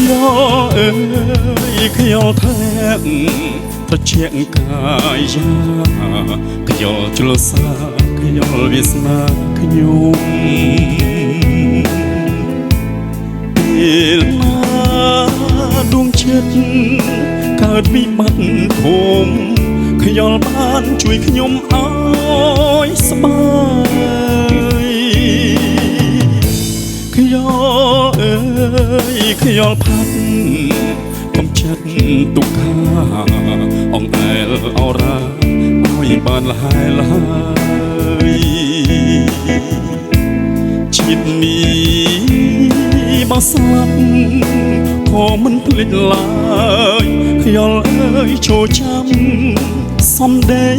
យោអើយខ្យល់ធ្លាក់ត្រជាក់កាយយ៉ាខ្យល់ជ្រុលសាខ្យល់វាសនាខ្ញុំពេលណាដួងចិត្តកើតវិបត្តិធំខ្យល់បានជួយខ្ញុំឲ្យស្បាយ ខ្យល់អើយខ្យល់ផាត់កុំចិត្តទុក្ខាអង្អែលអរ៉ាឲ្យបានលហើយលហើយជាតិនេះបើស្លាប់ក៏មិនភ្លេចឡើយខ្យល់អើយចូលចាំសំដី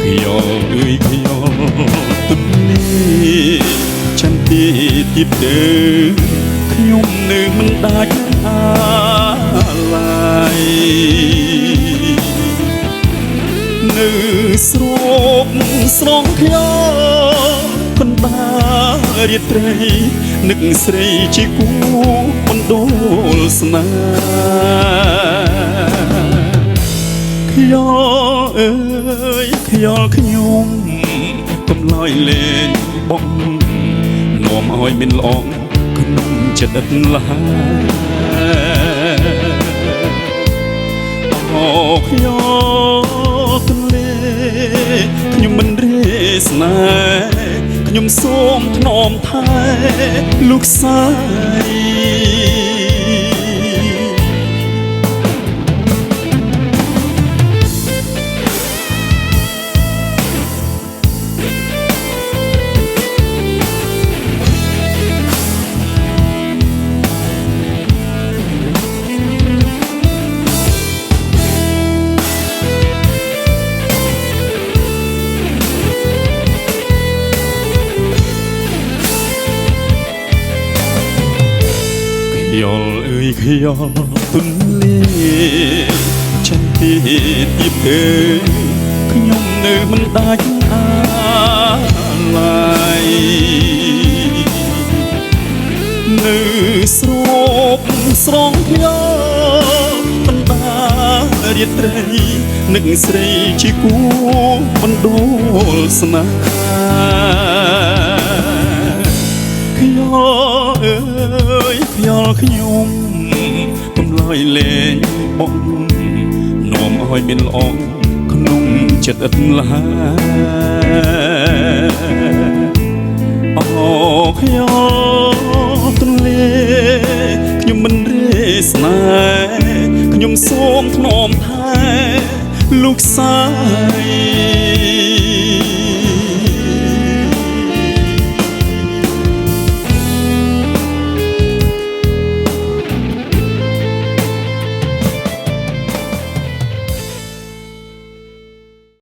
ខ្យល់អើយខ្យល់ទំនេរចន្ទទីទីទៅខ្ញុំនៅមិនដាច់អាឡាយនៅស្រូបស្រងខ្យល់បណ្ដារាត្រីនឹកស្រីជាគូបណ្ដូលស្នេហ៍ខ្យល់អើយខ្យល់ខ្ញុំកុំឡើយលេងបងនាំឲ្យមានល្អក្នុងចិត្តឥតឡាអូខ្យល់ទន្លេខ្ញុំមិនរេស្នេហ៍ខ្ញុំសូមថ្នមថែលោកសាយខ្យល់អើយខ្យល់ទន្លេចន្ទទីទីទៅខ្ញុំនៅមិនដាច់អាឡាយនៅស្រូបស្រងខ្យល់បណ្ដារាត្រីនឹកស្រីជាគូបណ្ដូលស្នេហ៍ខ្យល់អើយខ្យល់ខ្ញុំកុំឡើយលេងបងនាំឲ្យមានល្អក្នុងចិត្តឥតឡាអូខ្យល់ទន្លេខ្ញុំមិនរេស្នេហ៍ខ្ញុំសូមថ្នមថែលោកសាយ